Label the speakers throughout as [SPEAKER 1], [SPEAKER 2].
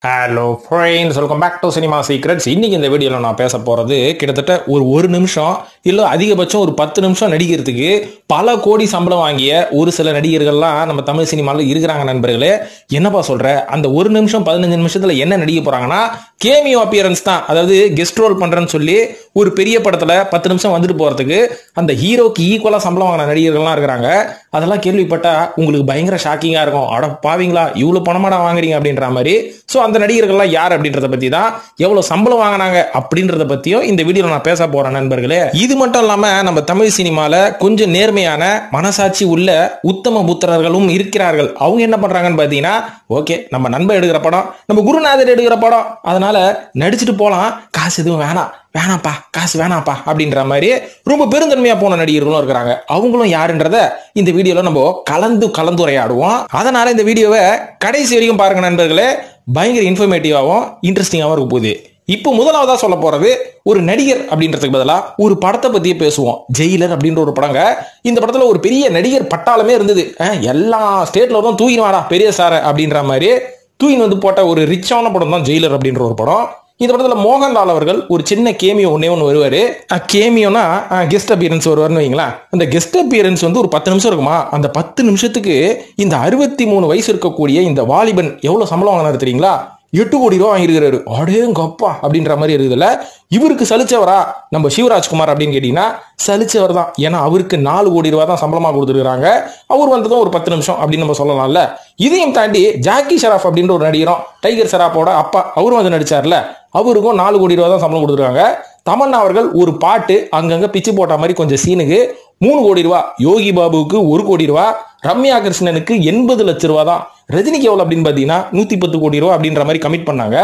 [SPEAKER 1] Hello friends, welcome back to cinema secrets. இன்னைக்கு இந்த வீடியோவில் நான் பேச போகிறது கிட்டத்தட்ட ஒரு நிமிஷம் இல்லை அதிகபட்சம் ஒரு 10 நிமிஷம் நடிக்கிறதுக்கு பல கோடி சம்பளம் வாங்கிய ஒரு சில நடிகர்கள்லாம் நம்ம தமிழ் சினிமாவில் இருக்கிறாங்க நண்பர்களே. என்னப்பா சொல்கிற? அந்த ஒரு நிமிஷம் 15 நிமிஷத்தில் என்ன நடிக்க போகிறாங்கன்னா கேமியோ அப்பியரன்ஸ் தான். அதாவது கெஸ்ட் ரோல் பண்ணுறேன்னு சொல்லி ஒரு பெரிய படத்தில் 10 நிமிஷம் வந்துட்டு போகிறதுக்கு அந்த ஹீரோக்கு ஈக்குவலாக சம்பளம் வாங்கின நடிகர்கள்லாம் இருக்கிறாங்க. அதெல்லாம் கேள்விப்பட்டா உங்களுக்கு பயங்கர ஷாக்கிங்காக இருக்கும். அட பாவீங்களா, இவ்வளோ பணமாடா வாங்குறீங்க அப்படின்ற மாதிரி. ஸோ அந்த நடிகர்கள்லாம் யார் அப்படின்றத பற்றி தான், எவ்வளோ சம்பளம் வாங்கினாங்க அப்படின்றத பற்றியும் இந்த வீடியோவில் நான் பேச போகிறேன் நண்பர்களே. இது மட்டும் இல்லாமல் நம்ம தமிழ் சினிமாவில் கொஞ்சம் நேர்மையான மனசாட்சி உள்ள உத்தம புத்திரர்களும் இருக்கிறார்கள். அவங்க என்ன பண்ணுறாங்கன்னு பார்த்தீங்கன்னா, ஓகே நம்ம நண்பர் எடுக்கிற படம், நம்ம குருநாதர் எடுக்கிற படம், அதனால நடிச்சுட்டு போகலாம், காசு எதுவும் வேணாப்பா காசு வேணாப்பா அப்படின்ற மாதிரி ரொம்ப பெருந்தன்மையா போன நடிகர்களும் இருக்கிறாங்க. அவங்களும் யாருன்றத இந்த வீடியோல நம்ம கலந்துரையாடுவோம். அதனால இந்த வீடியோவை கடைசி வரைக்கும் பாருங்க நண்பர்களே. பயங்கர இன்ஃபர்மேட்டிவாகவும் இன்ட்ரெஸ்டிங்காகவும் இருக்க போகுது. இப்போ முதலாவதா சொல்ல போறது ஒரு நடிகர் அப்படின்றதுக்கு பதிலாக ஒரு படத்தை பத்தியே பேசுவோம். ஜெயிலர் அப்படின்ற ஒரு படங்க. இந்த படத்துல ஒரு பெரிய நடிகர் பட்டாளமே இருந்தது. எல்லா ஸ்டேட்ல தான் தூக்கினாடா பெரிய சார அப்படின்ற மாதிரி தூக்கின்னு வந்து போட்ட ஒரு ரிச்சான படம் தான் ஜெயிலர் அப்படின்ற ஒரு படம். இந்த படத்துல மோகன்லால் அவர்கள் ஒரு சின்ன கேமியோ ஒன்னே ஒன்று வருவாரு. கேமியோனா கெஸ்ட் அப்பியரன்ஸ் வருவார்னு வைங்களா. அந்த கெஸ்ட் அப்பியரன்ஸ் வந்து ஒரு 10 நிமிஷம் இருக்குமா. அந்த 10 நிமிஷத்துக்கு இந்த 63 வயசு இருக்கக்கூடிய இந்த வாலிபன் எவ்வளவு சம்பளம் வாங்கினாரு தெரியுங்களா? 8 கோடி ரூபா வாங்கியிருக்கிறாரு. அடேங்கப்பா அப்படின்ற மாதிரி இருக்குதுல்ல. இவருக்கு சலிச்சவரா நம்ம சிவராஜ்குமார் அப்படின்னு கேட்டீங்கன்னா சலிச்சவர் தான். ஏன்னா அவருக்கு 4 கோடி ரூபா தான் சம்பளமா கொடுத்துருக்காங்க. அவர் வந்ததும் ஒரு 10 நிமிஷம் அப்படின்னு நம்ம சொல்லலாம்ல. இதையும் தாண்டி ஜாக்கி ஷெராஃப் அப்படின்ற ஒரு நடிகரும், டைகர் ஷெராஃபோட அப்பா, அவரும் வந்து நடிச்சார்ல, அவருக்கும் 4 கோடி ரூபா தான் சம்பளம் கொடுத்துருக்காங்க. தமன்னா அவர்கள் ஒரு பாட்டு அங்கங்க பிச்சு போட்ட மாதிரி கொஞ்சம் சீனுக்கு 3 கோடி ரூபா, யோகி பாபுவுக்கு 1 கோடி ரூபா, ரம்யா கிருஷ்ணனுக்கு 80 லட்சம் ரூபா தான், ரஜினிக்கு எவ்வளவு அப்படின்னு பாத்தீங்கன்னா 110 கோடி ரூபா அப்படின்ற மாதிரி கமிட் பண்ணாங்க.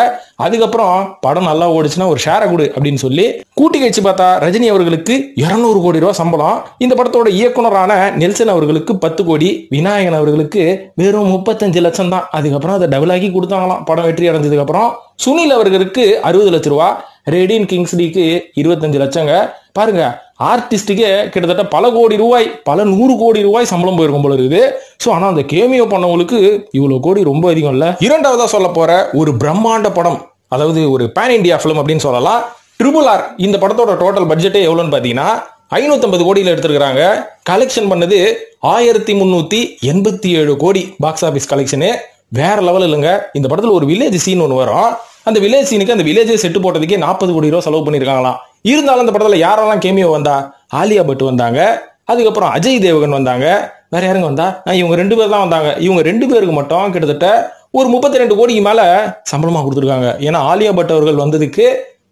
[SPEAKER 1] அதுக்கப்புறம் படம் நல்லா ஓடிச்சுன்னா ஒரு ஷேரை கொடு அப்படின்னு சொல்லி கூட்டி கழிச்சு பார்த்தா ரஜினி அவர்களுக்கு 200 கோடி ரூபா சம்பளம். இந்த படத்தோட இயக்குனரான நெல்சன் அவர்களுக்கு 10 கோடி, விநாயகன் அவர்களுக்கு வெறும் 35 லட்சம் தான். அதுக்கப்புறம் அதை டபுள் ஆக்கி கொடுத்தாங்களாம் படம் வெற்றி அடைஞ்சதுக்கு அப்புறம். சுனில் அவர்களுக்கு 60 லட்சம் ரூபா, ரெடின் கிங்ஸ்லிக்கு 25 லட்சங்க. பாருங்க, ஆர்டிஸ்டுக்கே கிட்டத்தட்ட பல கோடி ரூபாய், பல 100 கோடி ரூபாய் சம்பளம் போயிருக்கும் போல இருக்குது. ஸோ ஆனால் அந்த கேமியோ பண்ணவங்களுக்கு இவ்வளோ கோடி ரொம்ப அதிகம் இல்லை. இரண்டாவதா சொல்ல போற ஒரு பிரம்மாண்ட படம், அதாவது ஒரு பேன் இண்டியா ஃபிலிம் அப்படின்னு சொல்லலாம், ட்ரிபிள் ஆர். இந்த படத்தோட டோட்டல் பட்ஜெட்டே எவ்வளோன்னு பார்த்தீங்கன்னா 550 கோடியில் எடுத்திருக்கிறாங்க. கலெக்ஷன் பண்ணது 1387 கோடி பாக்ஸ் ஆஃபீஸ் கலெக்ஷனு. வேற லெவல் இல்லைங்க. இந்த படத்தில் ஒரு வில்லேஜ் சீன் ஒன்று வரும். அந்த வில்லேஜ் சீனுக்கு அந்த வில்லேஜை செட்டு போட்டதுக்கே 40 கோடி ரூபா செலவு பண்ணியிருக்காங்களாம். இருந்தாலும் அந்த படத்தில் யாரெல்லாம் கேமியோ வந்தா? ஆலியா பட் வந்தாங்க, அதுக்கப்புறம் அஜய் தேவகன் வந்தாங்க, வேற யாருங்க வந்தா? இவங்க 2 பேர் தான் வந்தாங்க. இவங்க 2 பேருக்கு மட்டும் கிட்டத்தட்ட ஒரு 32 கோடிக்கு மேல சம்பளமா கொடுத்துருக்காங்க. ஏன்னா ஆலியா பட் அவர்கள் வந்ததுக்கு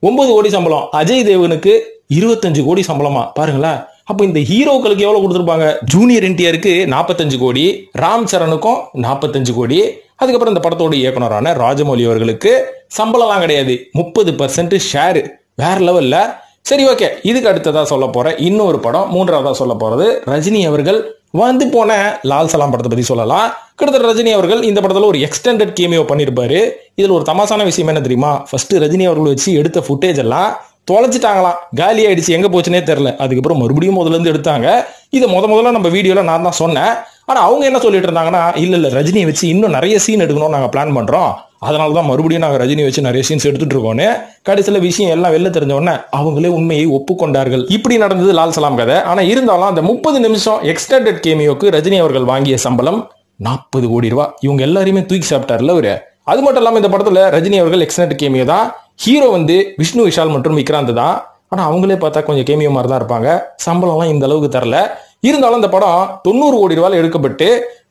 [SPEAKER 1] 9 கோடி சம்பளம், அஜய் தேவகனுக்கு 25 கோடி சம்பளமா. பாருங்களேன். அப்போ இந்த ஹீரோக்களுக்கு எவ்வளவு கொடுத்துருப்பாங்க? ஜூனியர் என்டிஆருக்கு 45 கோடி, ராம் சரணுக்கும் 45 கோடி, அதுக்கப்புறம் இந்த படத்தோட இயக்குனரான ராஜமௌலி அவர்களுக்கு சம்பளம்லாம் கிடையாது, 30% ஷேரு. வேற லெவல்ல. சரி, ஓகே. இதுக்கு அடுத்ததா சொல்ல போற இன்னொரு படம், மூன்றாவதா சொல்ல போறது ரஜினி அவர்கள் வந்து போன லால் சலாம் படத்தை பத்தி சொல்லலாம். கிட்டத்தட்ட ரஜினி அவர்கள் இந்த படத்துல ஒரு எக்ஸ்டெண்டட் கேமியோ பண்ணிருப்பாரு. இதுல ஒரு தமாசான விஷயம் என்ன தெரியுமா? ஃபர்ஸ்ட் ரஜினி அவர்கள் வச்சு எடுத்த ஃபுட்டேஜ் எல்லாம் தொலைச்சிட்டாங்களாம், காலி ஆயிடுச்சு, எங்க போச்சுன்னே தெரியல. அதுக்கப்புறம் மறுபடியும் முதல்ல இருந்து எடுத்தாங்க. இதை முதல்ல நம்ம வீடியோல நான் தான் சொன்னேன். ஆனா அவங்க என்ன சொல்லிட்டு இருந்தாங்கன்னா, இல்ல ரஜினியை வச்சு இன்னும் நிறைய சீன் எடுக்கணும் நாங்க பிளான் பண்றோம், அதனாலதான் மறுபடியும் நாங்க ரஜினி வச்சு நிறைய சீன்ஸ் எடுத்துட்டு இருக்கோம்னு. கடைசியில விஷயம் எல்லாம் வெளில தெரிஞ்ச உடனே அவங்களே உண்மையை ஒப்புக்கொண்டார்கள். இப்படி நடந்தது லால் சலாம் கதை. ஆனா இருந்தாலும் அந்த 30 நிமிஷம் எக்ஸ்டெண்டட் கேமியோக்கு ரஜினி அவர்கள் வாங்கிய சம்பளம் 40 கோடி ரூபாய். இவங்க எல்லாரையுமே தூக்கி சாப்பிட்டார்ல அவரு. அது மட்டும் இல்லாம இந்த படத்துல ரஜினி அவர்கள் எக்ஸ்டெண்டட் கேமியோ தான். ஹீரோ வந்து விஷ்ணு விஷால் மற்றும் விக்ராந்த் தான். ஆனா அவங்களே பார்த்தா கொஞ்சம் கேமியோ மாதிரி தான் இருப்பாங்க. சம்பளம்லாம் இந்த அளவுக்கு தரல. இருந்தாலும் இந்த படம் 90 கோடி ரூபாய் எடுக்கப்பட்டு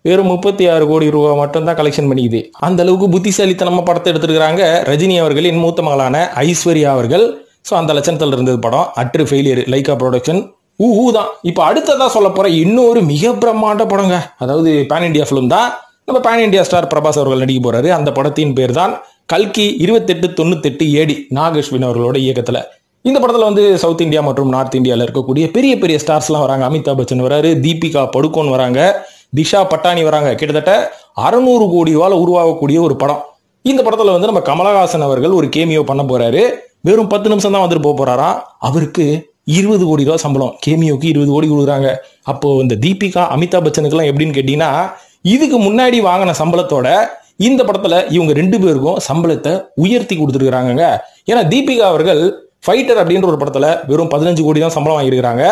[SPEAKER 1] வெறும் 36 கோடி ரூபாய் மட்டும் தான் கலெக்ஷன் பண்ணிக்குது. அந்த அளவுக்கு புத்திசாலித்தனமா படத்தை எடுத்துருக்காங்க ரஜினி அவர்களின் மூத்த மகளான ஐஸ்வர்யா அவர்கள். ஸோ அந்த லட்சணத்தில் இருந்தது படம். அட்ரு ஃபெயிலியர், லைகா ப்ரொடக்ஷன் தான். இப்போ அடுத்ததா சொல்ல போற இன்னொரு மிக பிரம்மாண்ட படங்க, அதாவது பேன் இண்டியா ஃபிலிம் தான். நம்ம பேன் இண்டியா ஸ்டார் பிரபாஸ் அவர்கள் நடிக்க போறாரு. அந்த படத்தின் பேர் தான் கல்கி 2898 ஏடி, நாகேஷ்வின் அவர்களோட இயக்கத்துல. இந்த படத்துல வந்து சவுத் இந்தியா மற்றும் நார்த் இந்தியாவில் இருக்கக்கூடிய பெரிய பெரிய ஸ்டார்ஸ்லாம் வராங்க. அமிதாப் பச்சன் வராரு, தீபிகா படுகோன் வராங்க, திஷா பட்டானி வராங்க. கிட்டத்தட்ட 600 கோடி ரூபாய் உருவாகக்கூடிய ஒரு படம். இந்த படத்துல வந்து நம்ம கமலஹாசன் அவர்கள் ஒரு கேமியோ பண்ண போறாரு. வெறும் 10 நிமிஷம் தான் வந்துட்டு போறாராம். அவருக்கு 20 கோடி ரூபாய் சம்பளம், கேமியோக்கு 20 கோடி கொடுக்குறாங்க. அப்போ இந்த தீபிகா அமிதாப் பச்சனுக்கு எல்லாம் எப்படின்னு கேட்டீங்கன்னா, இதுக்கு முன்னாடி வாங்கின சம்பளத்தோட இந்த படத்துல இவங்க 2 பேருக்கும் சம்பளத்தை உயர்த்தி கொடுத்துருக்காங்க. ஏன்னா தீபிகா அவர்கள் ஃபைட்டர் அப்படின்ற ஒரு படத்துல வெறும் 15 கோடி தான் சம்பளம் வாங்கியிருக்காங்க.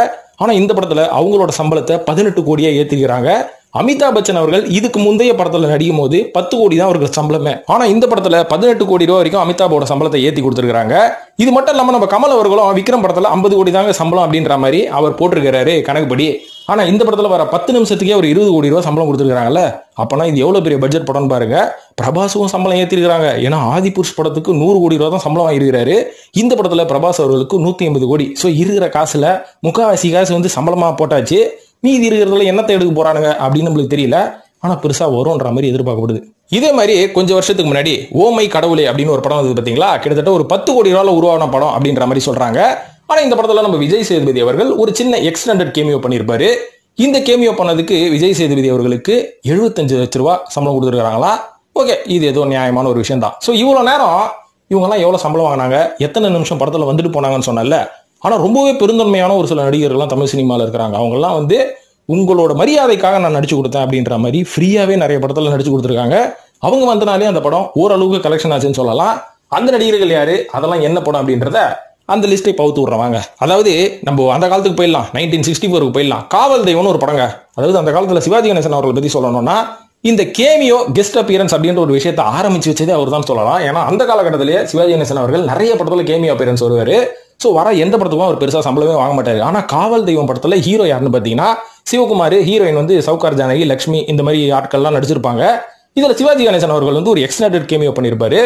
[SPEAKER 1] ஆனா இந்த படத்துல அவங்களோட சம்பளத்தை 18 கோடியா ஏத்திருக்காங்க. அமிதாப் பச்சன் அவர்கள் இதுக்கு முந்தைய படத்துல நடிக்கும் போது 10 கோடி தான் அவருக்கு சம்பளமே. ஆனா இந்த படத்துல 18 கோடி ரூபாய் வரைக்கும் அமிதாபோட சம்பளத்தை ஏத்தி கொடுத்துருக்காங்க. இது மட்டும் இல்லாம நம்ம கமல் அவர்களும் விக்ரம் படத்துல 50 கோடி தாங்க சம்பளம் அப்படின்ற மாதிரி அவர் போட்டிருக்கிறாரு கணக்குப்படி. ஆனா இந்த படத்துல வர 10 நிமிஷத்துக்கே ஒரு 20 கோடி ரூபாய் சம்பளம் கொடுத்துருக்காங்கல்ல. அப்பனா இது எவ்வளவு பெரிய பட்ஜெட் படம் பாருங்க. பிரபாஸும் சம்பளம் ஏத்திருக்காங்க. ஏன்னா ஆதிபுருஷ் படத்துக்கு 100 கோடி ரூபாய் தான் சம்பளம் வாங்கியிருக்காரு. இந்த படத்துல பிரபாஸ் அவர்களுக்கு 150 கோடி. சோ இருக்கிற காசுல முக்காவாசி காசு வந்து சம்பளமா போட்டாச்சு. மீதி இருக்கிறதுல என்னத்தை எடுக்க போறானுங்க அப்படின்னு நம்மளுக்கு தெரியல. ஆனா பெருசா வரும்ன்ற மாதிரி எதிர்பார்க்கப்படுது. இதே மாதிரி கொஞ்சம் வருஷத்துக்கு முன்னாடி ஓமை கடவுளே அப்படின்னு ஒரு படம் வந்து பாத்தீங்களா, கிட்டத்தட்ட ஒரு 10 கோடி ரூபாய் உருவான படம் அப்படின்ற மாதிரி சொல்றாங்க. ஆனா இந்த படத்துல நம்ம விஜய் சேதுபதி அவர்கள் ஒரு சின்ன எக்ஸ்டெண்டட் கேமியோ பண்ணியிருப்பாரு. இந்த கேமியோ பண்ணதுக்கு விஜய் சேதுபதி அவர்களுக்கு 75 லட்ச ரூபாய் சம்பளம் கொடுத்துருக்காங்களா. ஓகே, இது ஏதோ நியாயமான ஒரு விஷயம் தான். ஸோ இவ்வளோ நேரம் இவங்கெல்லாம் எவ்வளோ சம்பளம் வாங்கினாங்க, எத்தனை நிமிஷம் படத்தில் வந்துட்டு போனாங்கன்னு சொன்னல. ஆனால் ரொம்பவே பெருந்தன்மையான ஒரு சில நடிகர்கள்லாம் தமிழ் சினிமாவில் இருக்கிறாங்க. அவங்கெல்லாம் வந்து உங்களோட மரியாதைக்காக நான் நடிச்சு கொடுத்தேன் அப்படின்ற மாதிரி ஃப்ரீயாகவே நிறைய படத்தில் நடிச்சு கொடுத்துருக்காங்க. அவங்க வந்தனாலே அந்த படம் ஓரளவுக்கு கலெக்ஷன் ஆச்சுன்னு சொல்லலாம். அந்த நடிகர்கள் யாரு, அதெல்லாம் என்ன படம் அப்படின்றத அந்த லிஸ்ட்டை பவுத்து விடுறவாங்க. அதாவது நம்ம அந்த காலத்துக்கு போயிடலாம், 1964 போயிடலாம். காவல் தெய்வம்னு ஒரு படங்க. அதாவது அந்த காலத்தில் சிவாஜி கணேசன் அவர்களை பற்றி சொல்லணும்னா இந்த கேமியோ கெஸ்ட் அப்பியரன்ஸ் அப்படின்ற ஒரு விஷயத்தை ஆரம்பிச்சு வச்சதே அவர் தான் சொல்லலாம். ஏன்னா அந்த காலகட்டத்திலேயே சிவாஜி கணேசன் அவர்கள் நிறைய படத்துல கேமியோ அப்பியரன்ஸ் வருவாரு. ஸோ வர எந்த படத்துக்கும் அவர் பெருசா சம்பளமே வாங்க மாட்டாரு. ஆனா காவல் தெய்வம் படத்துல ஹீரோ யாருன்னு பாத்தீங்கன்னா சிவகுமார், ஹீரோயின் வந்து சவுகார் ஜானகி, லட்சுமி, இந்த மாதிரி ஆட்கள்லாம் நடிச்சிருப்பாங்க. இதுல சிவாஜி கணேசன் அவர்கள் வந்து ஒரு எக்ஸ்டெண்டட் கேமியோ பண்ணியிருப்பாரு.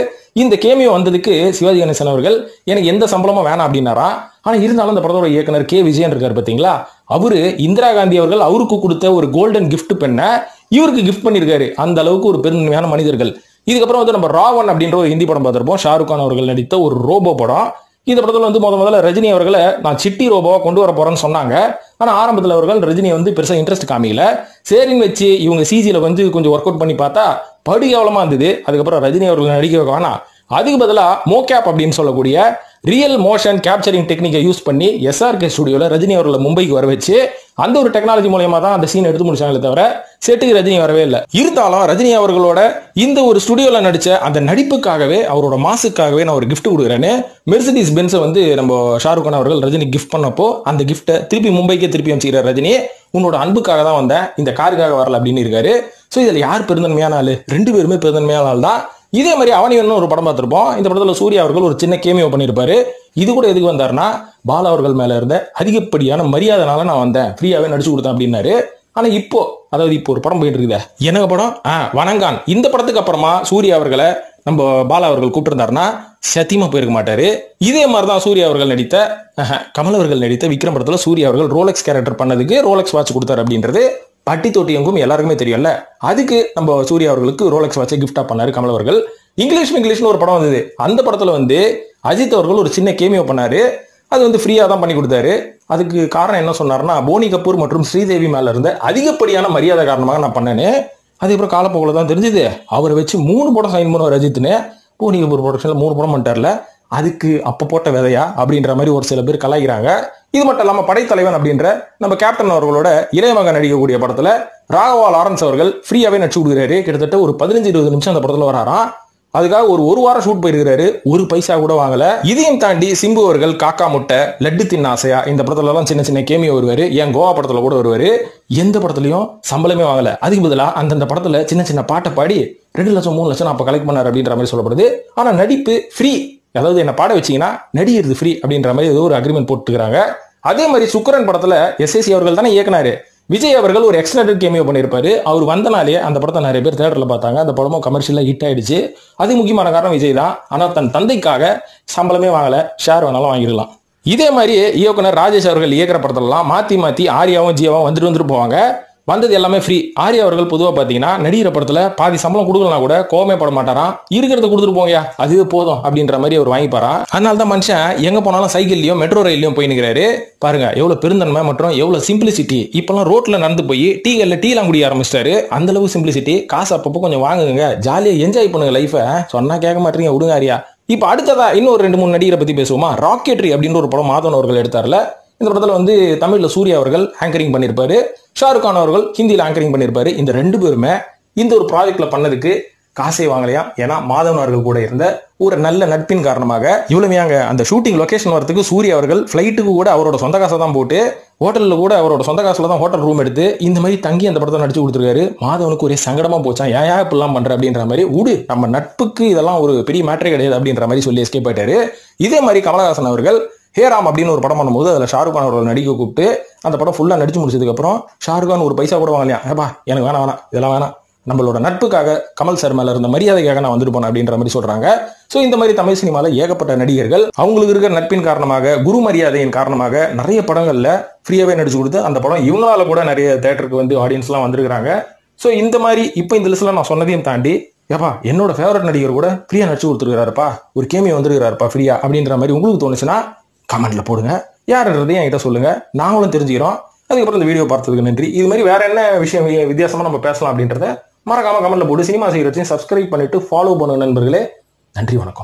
[SPEAKER 1] இந்த கேமியோ வந்ததுக்கு சிவாஜி கணேசன் அவர்கள் எனக்கு எந்த சம்பளமும் வேணாம் அப்படின்னாரா. ஆனா இருந்தாலும் அந்த படத்தோட இயக்குனர் கே விஜயன் இருக்காரு பாத்தீங்களா, அவரு இந்திரா காந்தி அவர்கள் அவருக்கு கொடுத்த ஒரு கோல்டன் கிஃப்ட் பெண்ணை இவருக்கு கிஃப்ட் பண்ணியிருக்காரு. அந்த அளவுக்கு ஒரு பெருமையான மனிதர்கள். இதுக்கப்புறம் வந்து நம்ம ராவன் அப்படின்ற ஒரு ஹிந்தி படம் பார்த்திருப்போம். ஷாருக் கான் அவர்கள் நடித்த ஒரு ரோபோ படம். இந்த படத்துல வந்து முதல்ல ரஜினி அவர்களை நான் சிட்டி ரோபோவா கொண்டு வர போறேன்னு சொன்னாங்க. ஆனா ஆரம்பத்தில் அவர்கள் ரஜினி வந்து பெருசா இன்ட்ரெஸ்ட் காமிக்கல. சரின்னு வச்சு இவங்க சிஜில வந்து கொஞ்சம் ஒர்க் அவுட் பண்ணி பார்த்தா படு கேவலமா இருந்தது. அதுக்கப்புறம் ரஜினி அவர்கள் நடிக்க வேணாம், அதுக்கு பதிலாக மோகேப் அப்படின்னு சொல்லக்கூடிய ரியல் மோஷன் கேப்சரிங் டெக்னிக்கை யூஸ் பண்ணி எஸ்ஆர்கே ஸ்டுடியோல ரஜினி அவர்களை மும்பைக்கு வர வச்சு அந்த ஒரு டெக்னாலஜி மூலமா தான் அந்த சீன் எடுத்து முடிச்சாங்களே தவிர செட்டுக்கு ரஜினி வரவே இல்லை. இருந்தாலும் ரஜினி அவர்களோட இந்த ஒரு ஸ்டுடியோல நடிச்ச அந்த நடிப்புக்காகவே அவரோட மாசுக்காகவே நான் ஒரு கிஃப்ட் கொடுக்குறேன்னு மெர்சிடிஸ் பென்ஸை வந்து நம்ம ஷாருக் கான் அவர்கள் ரஜினி கிஃப்ட் பண்ணப்போ அந்த கிஃப்ட்டை திருப்பி மும்பைக்கே திருப்பி அமைச்சிக்கிறார். ரஜினி உன்னோட அன்புக்காக தான் வந்தேன், இந்த காருக்காக வரல அப்படின்னு இருக்காரு. ஸோ இதில் யார் பெருந்தன்மையான ஆளு? 2 பேருமே பெருந்தன்மையான ஆள் தான். இதே மாதிரி அவனிவன் ஒரு படம் பார்த்திருப்போம். இந்த படத்துல சூர்யா அவர்கள் ஒரு சின்ன கேமியோ பண்ணியிருப்பாரு. இது கூட எதுக்கு வந்தாருன்னா பாலா அவர்கள் மேல இருந்த அதிகப்படியான மரியாதைனால நான் வந்தேன், ஃப்ரீயாவே நடிச்சு கொடுத்தேன் அப்படின்னாரு. ஆனா இப்போ இப்போ ஒரு படம் போயிட்டு இருக்குது. எனக்கு படம் வணங்கான். இந்த படத்துக்கு அப்புறமா சூர்யா அவர்களை நம்ம பாலா அவர்கள் கூப்பிட்டிருந்தாருன்னா சத்தியமா போயிருக்க மாட்டாரு. இதே மாதிரிதான் சூர்யா அவர்கள் நடித்த கமல் அவர்கள் நடித்த விக்ரம் படத்துல சூர்யா அவர்கள் ரோலெக்ஸ் கேரக்டர் பண்ணதுக்கு ரோலெக்ஸ் வாட்ச் கொடுத்தாரு அப்படின்றது பட்டி தொட்டி எங்கும் எல்லாருக்குமே தெரியும்ல. அதுக்கு நம்ம சூர்யா அவர்களுக்கு ரோலெக்ஸ் வாட்சை கிஃப்டா பண்ணாரு கமல் அவர்கள். இங்கிலீஷ்னு ஒரு படம் வந்தது. அந்த படத்துல வந்து அஜித் அவர்கள் ஒரு சின்ன கேமியோ பண்ணாரு. அது வந்து ஃப்ரீயா தான் பண்ணி கொடுத்தாரு. அதுக்கு காரணம் என்ன சொன்னார்னா போனி கபூர் மற்றும் ஸ்ரீதேவி மேல இருந்த அதிகப்படியான மரியாதை காரணமாக நான் பண்ணேன்னு. அதுக்கப்புறம் காலப்போக்கில் தான் தெரிஞ்சது அவரை வச்சு 3 படம் சைன் பண்ணுவார் அஜித்னு. போனி கபூர் ப்ரொடக்ஷன்ல 3 படம் பண்ணிட்டார்ல, அதுக்கு அப்ப போட்ட விதையா அப்படின்ற மாதிரி ஒரு சில பேர் கலாய்க்கிறாங்க. இது மட்டும் இல்லாம படைத்தலைவன் அப்படின்ற நம்ம கேப்டன் அவர்களோட இளையமகன் நடிக்கக்கூடிய படத்துல ராகவா லாரன்ஸ் அவர்கள் ஃப்ரீயாவே நடிச்சு கொடுக்குறாரு. கிட்டத்தட்ட ஒரு 15-20 நிமிஷம் அந்த படத்துல வராராம். அதுக்காக ஒரு வாரம் ஷூட் போயிருக்கிறாரு, ஒரு பைசா கூட வாங்கல. இதையும் தாண்டி சிம்பு அவர்கள் காக்கா முட்டை, லட்டு தின்ன ஆசையா இந்த படத்துல எல்லாம் சின்ன சின்ன கேமியோ வருவாரு. ஏன் கோவா படத்துல கூட வருவாரு. எந்த படத்துலயும் சம்பளமே வாங்கல. அதுக்கு பதிலா அந்தந்த படத்துல சின்ன சின்ன பாட்டை பாடி 2 லட்சம் 3 லட்சம் அப்ப கலெக்ட் பண்ணாரு அப்படின்ற மாதிரி சொல்லப்படுது. ஆனா நடிப்பு ஃப்ரீ, அதாவது என்ன பாட வச்சீங்கன்னா நடிக்கிறது ஃப்ரீ அப்படின்ற மாதிரி ஏதோ ஒரு அக்ரிமெண்ட் போட்டுக்கிறாங்க. அதே மாதிரி சுக்கரன் படத்துல எஸ்எஸ்சி அவர்கள் தானே இயக்குனாரு. விஜய் அவர்கள் ஒரு எக்ஸ்டெண்டட் கேமியோ பண்ணியிருப்பாரு. அவர் வந்தனாலே அந்த படத்தை நிறைய பேர் தியேட்டர்ல பார்த்தாங்க. அந்த படமும் கமர்ஷியலா ஹிட் ஆயிடுச்சு. அது முக்கியமான காரணம் விஜய் தான். ஆனா தன் தந்தைக்காக சம்பளமே வாங்கல, ஷேர் வேணாலும் வாங்கிடலாம். இதே மாதிரி இயக்குனர் ராஜேஷ் அவர்கள் இயக்குற படத்துலலாம் மாத்தி ஆர்யாவும் ஜியாவும் வந்துட்டு போவாங்க. வந்தது எல்லாமே ஃப்ரீ. ஆர்யா அவர்கள் பொதுவாக பார்த்தீங்கன்னா நடிகிற படத்துல பாதி சம்பளம் கொடுக்கலாம் கூட கோவமே பட மாட்டாராம். இருக்கிறத கொடுத்துட்டு போங்க, அதுவே போதும் அப்படின்ற மாதிரி அவர் வாங்கிப்பாராம். அதனால தான் மனுஷன் எங்க போனாலும் சைக்கிள்லயும் மெட்ரோ ரயிலையும் போய் நிற்கிறாரு. பாருங்க எவ்வளவு பெருந்தன்மை மற்றும் எவ்வளவு சிம்பிளிசிட்டி. இப்பெல்லாம் ரோட்ல நடந்து போய் டீலாம் குடிக்க ஆரம்பிச்சிட்டாரு. அந்த அளவு சிம்பிளிசிட்டி. காசு அப்பப்போ கொஞ்சம் வாங்குங்க, ஜாலியா என்ஜாய் பண்ணுங்க லைஃபை. சொன்னா கேட்க மாட்டீங்க, விடுங்க ஆர்யா. இப்ப அடுத்ததா இன்னொரு 2-3 நடிகரை பத்தி பேசுவோமா. ராக்கெட்ரி அப்படின்ற ஒரு படம் மாதவன் அவர்கள் எடுத்தார்ல. இந்த படத்துல வந்து தமிழ்ல சூர்யா அவர்கள் ஆங்கரிங் பண்ணியிருப்பாரு, ஷாருக் கான் அவர்கள் ஹிந்தியில ஆங்கரிங் பண்ணியிருப்பாரு. இந்த 2 பேருமே இந்த ஒரு ப்ராஜெக்ட்ல பண்ணதுக்கு காசே வாங்கலையாம். ஏன்னா மாதவன் அவர்கள் கூட இருந்த ஒரு நல்ல நட்பின் காரணமாக. இவ்வளவுங்க அந்த ஷூட்டிங் லொகேஷன் வரதுக்கு சூர்யா அவர்கள் பிளைட்டுக்கு கூட அவரோட சொந்த காசை தான் போட்டு, ஹோட்டலில் கூட அவரோட சொந்த காசுல தான் ஹோட்டல் ரூம் எடுத்து இந்த மாதிரி தங்கி அந்த படத்தை நடிச்சு கொடுத்துருக்காரு. மாதவனுக்கு ஒரே சங்கடமா போச்சான், ஏன் இப்படிலாம் பண்ற அப்படின்ற மாதிரி. உடு, நம்ம நட்புக்கு இதெல்லாம் ஒரு பெரிய மேட்டரே கிடையாது அப்படின்ற மாதிரி சொல்லி எஸ்கேப் ஆயிட்டாரு. இதே மாதிரி கமலஹாசன் அவர்கள் ஹேராம் அப்படின்னு ஒரு படம் பண்ணும்போது அதில் ஷாருக் கான் அவர்கள் நடிக்க கூப்பிட்டு அந்த படம் ஃபுல்லாக நடிச்சு முடிச்சதுக்கு அப்புறம் ஷாருக் கான் ஒரு பைசா கூட வாங்கலையா, ஏப்பா எனக்கு வேணாம் இதெல்லாம் வேணாம், நம்மளோட நட்புக்காக கமல் சார் மேல இருந்த மரியாதைக்காக நான் வந்துட்டு போனேன் அப்படின்ற மாதிரி சொல்றாங்க. சோ இந்த மாதிரி தமிழ் சினிமால ஏகப்பட்ட நடிகர்கள் அவங்களுக்கு இருக்கிற நட்பின் காரணமாக, குரு மரியாதையின் காரணமாக நிறைய படங்கள்ல ஃப்ரீயாவே நடிச்சு கொடுத்து அந்த படம் இவங்களால கூட நிறைய தியேட்டருக்கு வந்து ஆடியன்ஸ் எல்லாம் வந்திருக்காங்க. சோ இந்த மாதிரி இப்போ இந்த லிஸ்ட்ல நான் சொன்னதையும் தாண்டி, ஏப்பா என்னோட ஃபேவரட் நடிகர் கூட ஃப்ரீயா நடிச்சு கொடுத்துருக்காருப்பா, ஒரு கேமியோ வந்துருக்காருப்பா ஃப்ரீயா அப்படின்ற மாதிரி உங்களுக்கு தோணுச்சுன்னா கமெண்ட்ல போடுங்க. யாருன்றதையும் என்கிட்ட சொல்லுங்க, நாங்களும் தெரிஞ்சுக்கிறோம். அதுக்கப்புறம் இந்த வீடியோ பார்த்ததுக்கு நன்றி. இது மாதிரி வேற என்ன விஷயம் வித்தியாசமா நம்ம பேசலாம் அப்படின்றத மறக்காம கமெண்ட்ல போட்டு சினிமா சீக்ரெட்ஸையும் சப்ஸ்கிரைப் பண்ணிட்டு ஃபாலோ பண்ணுங்க நண்பர்களே. நன்றி, வணக்கம்.